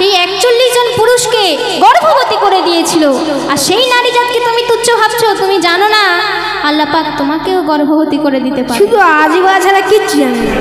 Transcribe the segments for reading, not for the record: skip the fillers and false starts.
সেই 41 জন পুরুষকে গর্ভবতী করে দিয়েছিল। আর সেই নারী জাতকে তুমি তুচ্ছ ভাবছো, তুমি জানো না আল্লাহ পাক তোমাকেও গর্ভবতী করে দিতে পারে। শুধু আজিবা ছাড়া কিচ্ছু জানি না।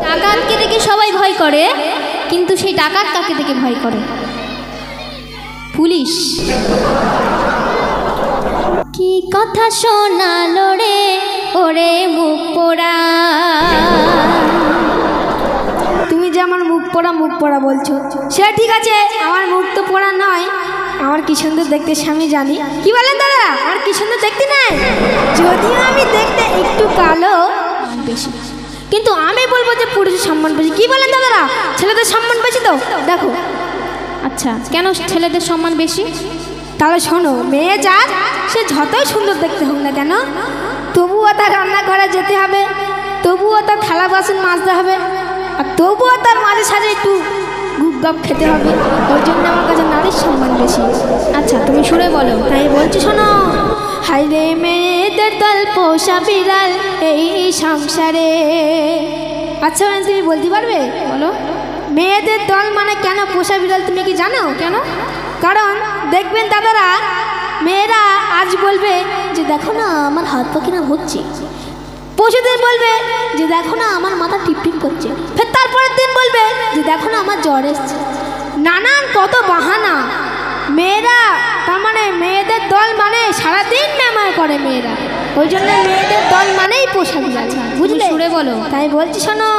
ডাকাতকে দেখে সবাই ভয় করে, কিন্তু সেই ডাকাত কাকে দেখে ভয় করে? পুলিশ। কি কথা শোনালো রে ওরে মুখ পোড়া। তুমি যে আমার মুখ পোড়া বলছো, সেটা ঠিক আছে, আমার মুখ তো পোড়া নয়। আমার কি সুন্দর দেখতে স্বামী জানি। কি বলেন দাদা, আমার কি সুন্দর দেখতে নাই? যদিও আমি দেখতে একটু কালো বেশি, কিন্তু আমি বলবো যে পুরুষের সম্মান বেশি। কি বলেন দাদারা, ছেলেদের সম্মান বেশি তো? দেখো। আচ্ছা, কেন ছেলেদের সম্মান বেশি? তাহলে শোনো, মেয়ে যার সে যতই সুন্দর দেখতে হোক না কেন, তবুও তার রান্নাঘরে যেতে হবে, তবুও তার থালা বাসন মাজতে হবে, আর তবুও তার মাঝে সাঝে একটু গুপগাপ খেতে হবে। ওই জন্য আমার কাছে নারীর সম্মান বেশি। আচ্ছা, তুমি সুরে বলো। তাই বলছি শোনো, হাই রে মেয়েদের দল পোষা বিড়াল এই সংসারে। আচ্ছা তুমি বলতে পারবে? বলো। মেয়েদের দল মানে কেন পোষা বিড়াল, তুমি কি জানো কেন? কারণ দেখবেন দাদারা, মেয়েরা আজ বলবে যে দেখো না আমার হাত পা কিনা হচ্ছে, পরশুদিন বলবে যে দেখো না আমার মাথা টিপটিপ করছে, ফের তারপরের দিন বলবে যে দেখো না আমার জ্বর এসছে। নানান কত বাহানা। মেয়েরা তার মানে মেয়েদের দল মানে সারাদিন মেমার করে মেয়েরা। ওই জন্য মেয়েদের দল মানেই পোষা বিড়াল, বুঝলে? সুরে বলো। তাই বলছি শোনো,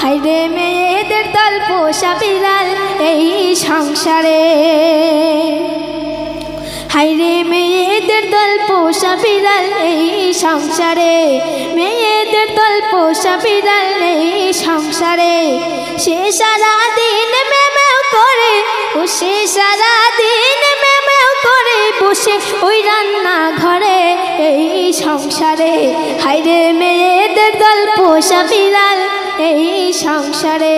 হাই রে মেয়েদের দল পোষা বিড়াল এই সংসারে। হাই রে মেয়েদের দল পোষা বিড়াল এই সংসারে, মেয়েদের দল পোষা বিড়াল এই সংসারে। সে সারাদিন মেমেও করে, ও সে সারাদিন মেমেও করে বসে ওই রান্না ঘরে এই সংসারে। হাই রে মেয়েদের দল পোষা বিড়াল এই সংসারে।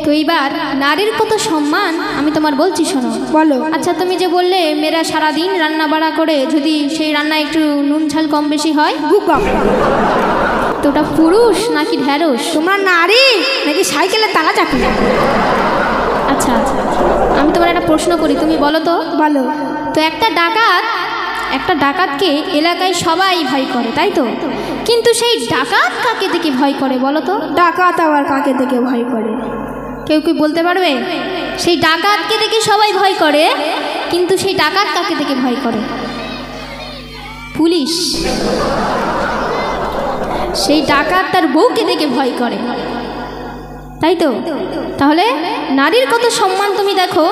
তো এইবার নারীর কত সম্মান আমি তোমার বলছি, শোনো। বলো। আচ্ছা, তুমি যে বললে মেয়েরা সারাদিন রান্না বাড়া করে, যদি সেই রান্না একটু নুন ঝাল কম বেশি হয়, তো ওটা পুরুষ নাকি ঢ্যাঁড়স? তোমরা নারী নাকি সাইকেলে তালা চাপি? আচ্ছা, আমি তোমার একটা প্রশ্ন করি, তুমি বলো তো। বলো। তো একটা ডাকাতকে এলাকায় সবাই ভয় করে, তাই তো? কিন্তু সেই ডাকাত কাকে দেখে ভয় করে বলো তো? ডাকাত আবার কাকে দেখে ভয় করে? কেউ কি বলতে পারবে? সেই ডাকাতকে দেখে সবাই ভয় করে, কিন্তু সেই ডাকাত কাকে দেখে ভয় করে? পুলিশ। সেই ডাকাত তার বউকে দেখে ভয় করে, তাই তো? তাহলে নারীর কত সম্মান তুমি দেখো।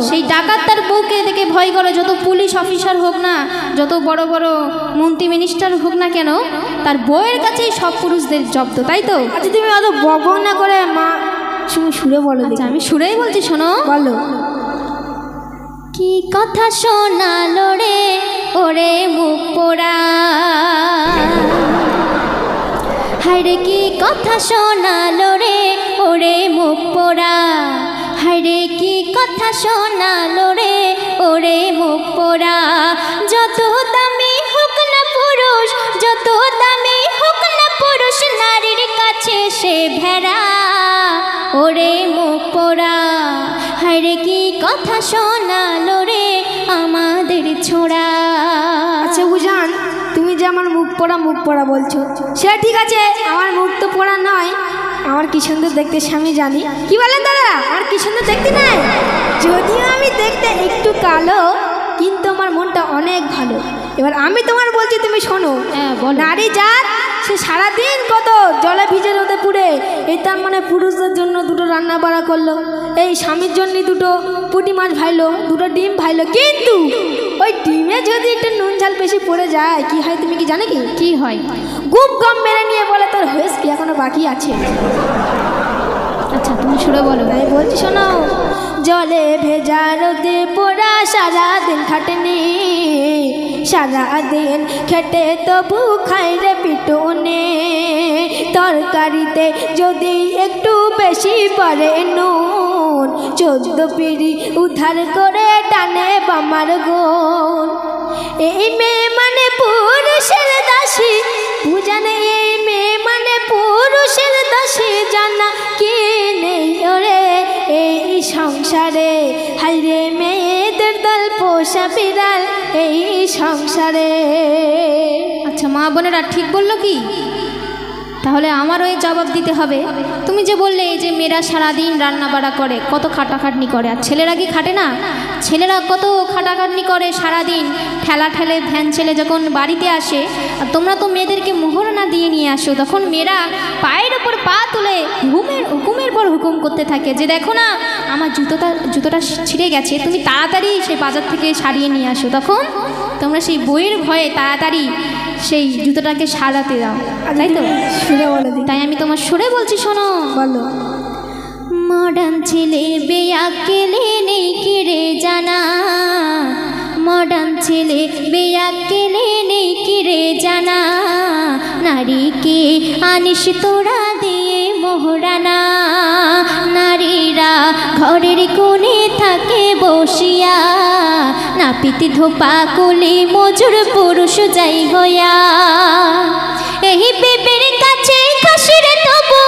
সেই ডাকাত তার বউকে দেখে ভয় করে, যত পুলিশ অফিসার হোক না, যত বড় বড় মন্ত্রী মিনিস্টার হোক না কেন, তার বউয়ের কাছেই সব পুরুষদের জব্দ, তাই তো? আচ্ছা তুমি অত বকবক না করে মা তুমি সুরে বলো। আচ্ছা, আমি সুরেই বলছি, শোনো। বলো। কি কথা শোনালো রে ওরে মুখ পোড়া। হায়রে কি কথা শোনালো রে ওরে মুখ পোড়া। হায়রে কি কথা শোনালো রে ওরে মুখ পোড়া। যত দামি হোক না পুরুষ, যত দামি হোক না পুরুষ, নারীর কাছে সে ভেড়া ওরে মুখ পোড়া। হায়রে কি কথা শোনালো রে আমাদের ছোড়া। আচ্ছা বুঝান, তুমি যে আমার মুখ পোড়া বলছো, সেটা ঠিক আছে, আমার মুখ তো পোড়া নয়। আমার কি সুন্দর দেখতে স্বামী জানি। কি বলেন দাদা, আমার কি সুন্দর দেখতে নাই? যদিও আমি দেখতে একটু কালো, কিন্তু আমার মনটা অনেক ভালো। এবার আমি তোমার বলছি, তুমি শোনো। নারী জাত সে সারাদিন কত জলে ভিজে রোদে পুড়ে, এই তার মানে পুরুষদের জন্য দুটো রান্না বাড়া করলো, এই স্বামীর জন্য দুটো পুঁটি মাছ ভাইলো, দুটো ডিম ভাইলো, কিন্তু ওই ডিমে যদি একটু নুন ঝাল বেশি পড়ে যায় কি হয় তুমি কি জানো? কি হয়? গুপ গম মেরে নিয়ে বলে তোর হয়েছে কি এখনো বাকি আছে। আচ্ছা, তুমি সুরে বলো। তাই বলছি শোনো, জলে ভেজা রোদে পোড়া সারাদিন খাটেনি, সারাদিন খেটে তবু খাই রে পিটুনে। তরকারিতে যদি একটু বেশি পড়ে নুন, 14 পিঁড়ি উদ্ধার করে টানে বামার গুণ। এই মেয়ে মানে পুরুষের দাসী, বুঝানে এই মেয়ে মানে পুরুষের দাসী, জানা কি নে সংসারে, হাইরে মেয়েদের দল পোষা বিড়াল এই সংসারে। আচ্ছা মা বোনেরা ঠিক বললো কি? তাহলে আমারও এই জবাব দিতে হবে। তুমি যে বললে যে মেয়েরা সারাদিন রান্না বাড়া করে, কত খাটাখাটনি করে, আর ছেলেরা কি খাটে না? ছেলেরা কত খাটাখাটনি করে সারাদিন, ঠেলা ঠেলে ভ্যান ছেলে যখন বাড়িতে আসে, আর তোমরা তো মেয়েদেরকে মোহরানা দিয়ে নিয়ে আসো, তখন মেয়েরা পায়ের ওপর পা তুলে হুকুমের পর হুকুম করতে থাকে যে দেখো না আমার জুতোটা ছিঁড়ে গেছে, তুমি তাড়াতাড়ি সেই বাজার থেকে সারিয়ে নিয়ে আসো। তখন তোমরা সেই বইয়ের ভয়ে তাড়াতাড়ি সেই জুতোটাকে সারাতে দাও, তাই তো? সুরে বলে দিই। তাই আমি তোমার সুরে বলছি, শোনো। বলো। মডার্ন ছেলে বেয়াক্কেলে নেই কি রে জানা, মডার্ন ছেলে বেয়াক্কেলে নেই কি রে জানা, নারীকে আনিস তোরা দিয়ে মোহরানা, নারীরা ঘরের কোণে থাকে বসিয়া, নাপিত ধোপা কোলে মজুর পুরুষ যাই হইয়া, এই বেবের কাছে খাসির তবু,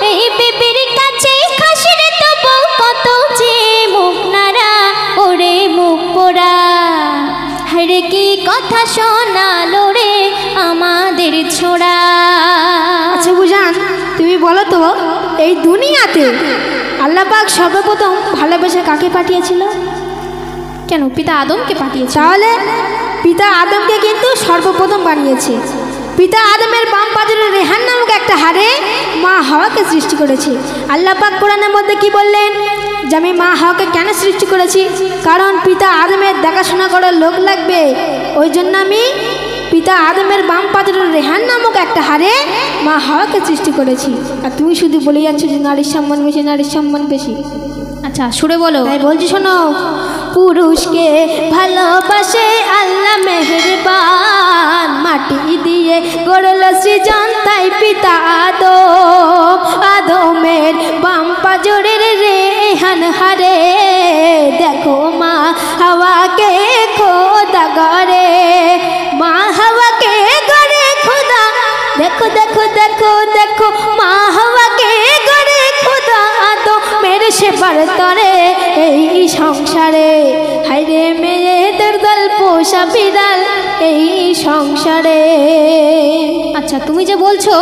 এই বেবের কাছে খাসির তবু, কত যে মুখ নাড়া ওরে মুখ পোড়া, হায়রে কি কথা শোনালো রে আমাদের ছোড়া। আচ্ছা বুঝান, তুমি বলো তো এই দুনিয়াতে আল্লাহ পাক সর্বপ্রথম ভালোবেসে কাকে পাঠিয়েছিল? কেন পিতা আদমকে পাঠিয়েছে? তাহলে পিতা আদমকে কিন্তু সর্বপ্রথম বানিয়েছে। পিতা আদমের বাম পাজরের রেহান নামক একটা হাড়ে মা হাওয়াকে সৃষ্টি করেছে। আল্লাহ পাক কোরআনের মধ্যে কি বললেন? যে আমি মা হাওয়াকে কেন সৃষ্টি করেছি? কারণ পিতা আদমের দেখাশোনা করার লোক লাগবে, ওই জন্য আমি পিতা আদমের বাম পাজরের রেহান নামক একটা হাড়ে মা হাওয়াকে সৃষ্টি করেছি। আর তুমি শুধু বলে যাচ্ছ যে নারীর সম্মান বেশি, নারীর সম্মান বেশি। আচ্ছা সুরে বলো। তাই বলছি শোনো, পুরুষকে ভালোবাসে আল্লাহ মেহেরবান, মাটি দিয়ে গড়ল সৃজন তাই পিতা আদম, আদমের বাম পাজরের রেহান হারে, দেখো মা হাওয়াকে খোদা গড়ে, মা হাওয়াকে গড়ে খোদা, দেখো দেখো দেখো দেখো মা হাওয়াকে গড়ে খোদা আদমের সেবার তরে এই সংসারে, হায়রে মেয়েদের দল পোষা বিড়াল এই সংসারে। আচ্ছা তুমি যে বলছো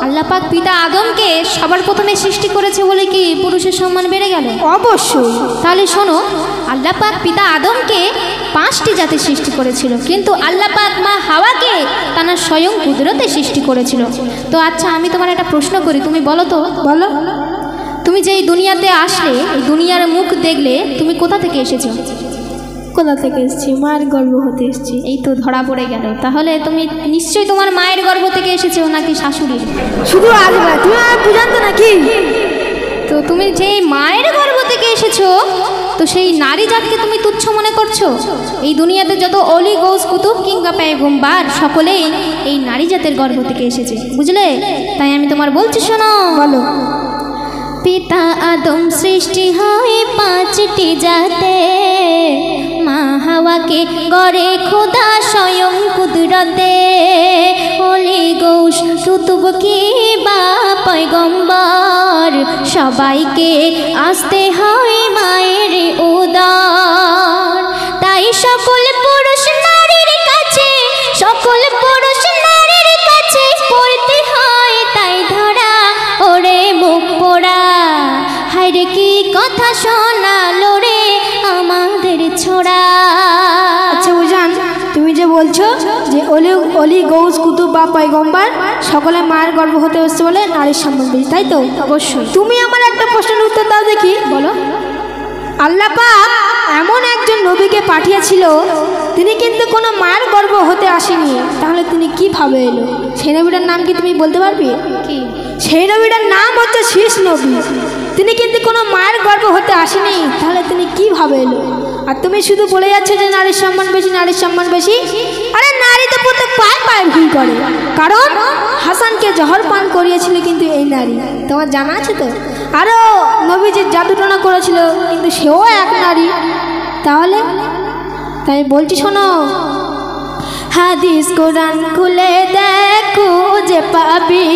আল্লাহ পাক পিতা আদমকে সবার প্রথমে সৃষ্টি করেছে বলে কি পুরুষের সম্মান বেড়ে গেল? অবশ্যই। তাহলে শোনো, আল্লাহ পাক পিতা আদমকে 5টি জাতি সৃষ্টি করেছিল, কিন্তু আল্লাহ পাক মা হাওয়াকে তার স্বয়ং কুদরতে সৃষ্টি করেছিল। তো আচ্ছা আমি তোমার একটা প্রশ্ন করি, তুমি বলো তো। বলো। তুমি যে এই দুনিয়াতে আসলে, এই দুনিয়ার মুখ দেখলে, তুমি কোথা থেকে এসেছো? কোথা থেকে এসেছি? মায়ের গর্ভ হতে এসেছি। এই তো ধরা পড়ে গেল। তাহলে তুমি নিশ্চয়ই তোমার মায়ের গর্ভ থেকে এসেছো নাকি শাশুড়ির? শুধু আসবে, তুমি আর বুঝান্ত নাকি? তো তুমি যে মায়ের গর্ভ থেকে এসেছো, তো সেই নারী জাতকে তুমি তুচ্ছ মনে করছো? এই দুনিয়াতে যত অলি গৌস কুতুব কিংবা পয়গম্বর সকলেই এই নারী জাতের গর্ভ থেকে এসেছে, বুঝলে? তাই আমি তোমার বলছি, শোনো। বলো। পিতা আদম সৃষ্টি হয় 5টি জাতে, মা হাওয়াকে গড়ে খোদা স্বয়ং কুদরতে, অলি গৌস কুতুব কি বা পয়গম্বর সবাইকে আসতে হয় মায়ের উদর, তাই সকল পুরুষ নারীর কাছে, সকল পুরুষ নারীর কাছে পড়তে হয় তাই ধরা ওরে মুখ পোড়া, হায়রে কি কথা শোনালো রে আমাদের ছোড়া। আচ্ছা বুঝান, তুমি যে বলছো যে অলি গৌস কুতুব বা পয়গম্বর সকলে মায়ের গর্ভ হতে এসছে বলে নারীর সম্মান বেশি, তাই তো? অবশ্যই। তুমি আমার একটা প্রশ্নের উত্তর দাও দেখি। বলো। আল্লাহ পাক এমন একজন নবীকে পাঠিয়েছিল, তিনি কিন্তু কোনো মায়ের গর্ভ হতে আসেনি, তাহলে তিনি কিভাবে এলো? সেই নবীটার নাম কি তুমি বলতে পারবে? কি? সেই নবীটার নাম হচ্ছে শীষ নবী। তিনি কিন্তু কোনো মায়ের গর্ভ হতে আসেনি, তাহলে তিনি কিভাবে এলো? আর তুমি শুধু বলে যাচ্ছ যে নারীর সম্মান বেশি, নারীর সম্মান বেশি। আরে নারী তো প্রত্যেক পায়ে পায়ে ভুল করে, কারণ হাসানকে জহর পান করিয়েছিল কিন্তু এই নারী, তোমার জানা আছে তো? আরও নবীজির জাদুটনা করেছিল, কিন্তু সেও এক নারী। তাহলে তাই বলছি শোনো, হাদিস কোরআন খুলে দেখো যে পাবি,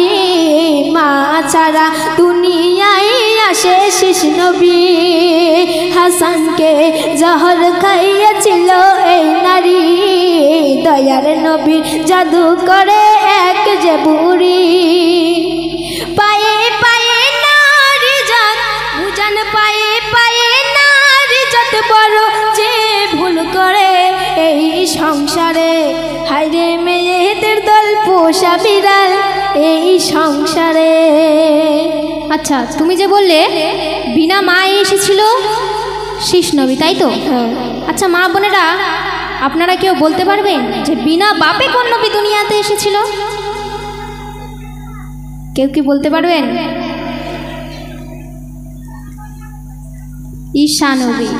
মা ছাড়া দুনিয়ায় আসে শেষ নবী, হাসানকে জহর খাইয়েছিল এই নারী, দয়ার নবীর জাদু করে এক যে বুড়ি। পায়ে পায়ে নারী জাত উজান, পায়ে পায়ে নারী জাত বড় যে ভুল করে এই সংসারে। হায়রে মেয়েদের দল পোষা বিড়াল এই সংসারে। আচ্ছা, তুমি যে বললে বিনা মায়ে এসেছিল শীষ নবী, তাই তো? আচ্ছা মা বোনেরা, আপনারা কেউ বলতে পারবেন যে বিনা বাপে কোন নবী দুনিয়াতে এসেছিল? কেউ কি বলতে পারবেন? ঈসা নবী।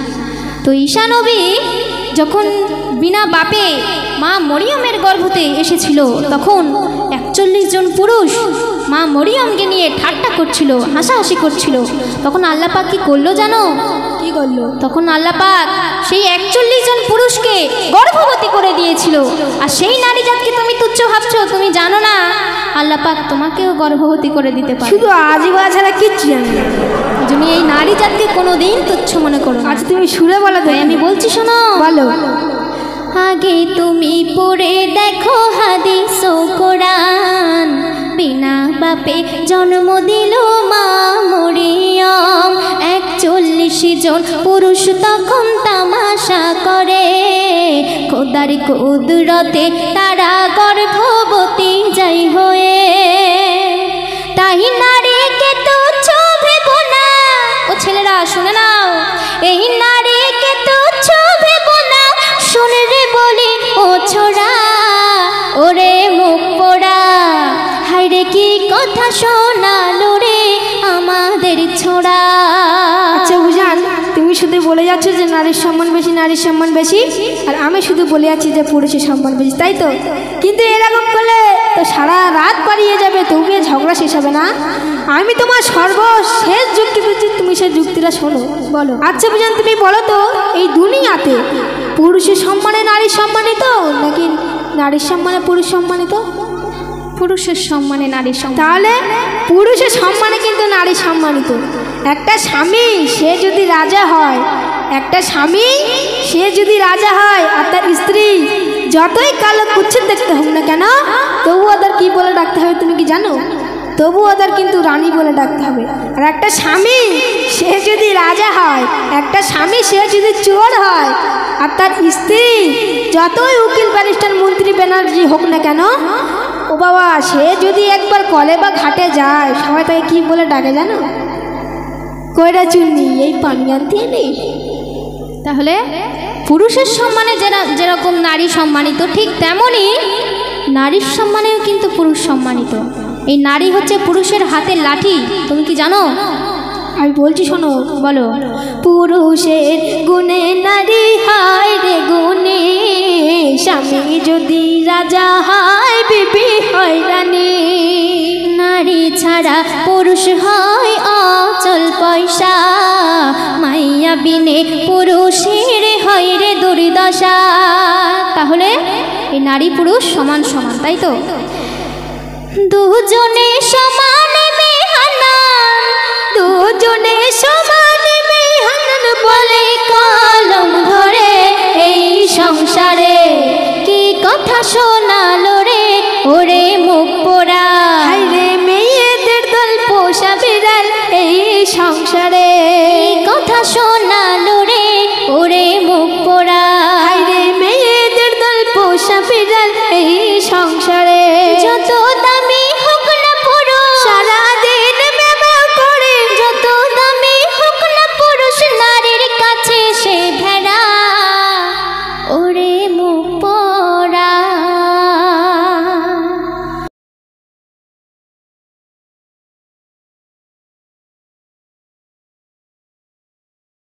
তো ঈসা নবী যখন বিনা বাপে মা মরিয়মের গর্ভতে এসেছিল, তখন 41 জন পুরুষ মা মরিয়মকে নিয়ে ঠাট্টা করছিল, হাসাহাসি করছিল। তখন আল্লাহ পাক কি করলো জানো? কি করলো? তখন আল্লাহ পাক সেই 41 জন পুরুষকে গর্ভবতী করে দিয়েছিল। আর সেই নারী জাতকে তুমি তুচ্ছ ভাবছো, তুমি জানো না আল্লাহ পাক তোমাকেও গর্ভবতী করে দিতে পারে। শুধু আজিবা ছাড়া কিচ্ছু জানি না। তুমি এই নারী জাতকে কোনোদিন তুচ্ছ মনে করো। আচ্ছা তুমি সুরে বলো তো। আমি বলছি শোনো। বলো। আগে তুমি পড়ে দেখো হাদিস ও কোরআন, বিনা বাপে জন্ম দিল মা মরিয়ম। 41 জন পুরুষ তখন তামাশা করে, খোদার কুদরতে তারা গর্ভবতী যাই হয়ে। তাই নারীকে তুচ্ছ ভেবো না। ও ছেলেরা শুনে নাও, এই নারীকে তুচ্ছ ভেবো না। শুনে রে বলি ও ছোড়া, ওরে মুখ পোড়া, হায়রে কি কথা শোনালো রে আমাদের ছোড়া। আচ্ছা বুঝান, তুমি শুধু বলে যাচ্ছ যে নারীর সম্মান বেশি, নারীর সম্মান বেশি, আর আমি শুধু বলে যাচ্ছি যে পুরুষের সম্মান বেশি, তাই তো? কিন্তু এরকম করলে তো সারা রাত পালিয়ে যাবে, তবু ঝগড়া শেষ হবে না। আমি তোমার সর্বশেষ যুক্তি দিচ্ছি, তুমি সেই যুক্তিটা শোনো। বলো। আচ্ছা বুঝান, তুমি বলো তো, এই দুনিয়াতে পুরুষের সম্মানে নারী সম্মানিত, নাকি নারীর সম্মানে পুরুষ সম্মানিত? পুরুষের সম্মানে নারীর সম্মান। তাহলে পুরুষের সম্মানে কিন্তু নারী সম্মানিত। একটা স্বামী সে যদি রাজা হয়, একটা স্বামী সে যদি রাজা হয়, আর তার স্ত্রী যতই কালো কুচ্ছিত দেখতে হোক না কেন, তবু ওদের কি বলে ডাকতে হবে তুমি কি জানো? তবু ওদের কিন্তু রানী বলে ডাকতে হবে। আর একটা স্বামী সে যদি রাজা হয়, একটা স্বামী সে যদি চোর হয়, আর তার স্ত্রী যতই উকিল ব্যারিস্টার মন্ত্রী ব্যানার্জি হোক না কেন, ও বাবা সে যদি একবার কলে বা ঘাটে যায়, সবাই তাকে কি বলে ডাকে জানো? কয়টা চুন্নি, এই পানি আনতে নেই। তাহলে পুরুষের সম্মানে যেরকম নারী সম্মানিত, ঠিক তেমনই নারীর সম্মানেও কিন্তু পুরুষ সম্মানিত। এই নারী হচ্ছে পুরুষের হাতের লাঠি, তুমি কি জানো? আমি বলছি শোনো। বলো। পুরুষের গুণে নারী হয় রে গুণে, স্বামী যদি রাজা হয় বিবি হয় রানী। নারী ছাড়া পুরুষ হয় অচল পয়সা, মাইয়া বিনে পুরুষের হয় রে দুর্দশা। তাহলে এই নারী পুরুষ সমান সমান, তাই তো? দুজনে সমান মেহানান, দুজনে সমান মেহানান বলে কলম ধরে এই সংসারে। কি কথা শোনালো রে ওরে মুখ পোড়া, হায়রে মেয়েদের দল পোষা বিড়াল এই সংসারে। কি কথা শোনালো রে ওরে মুখ পোড়া, হায়রে মেয়েদের দল পোষা বিড়াল এই সংসারে।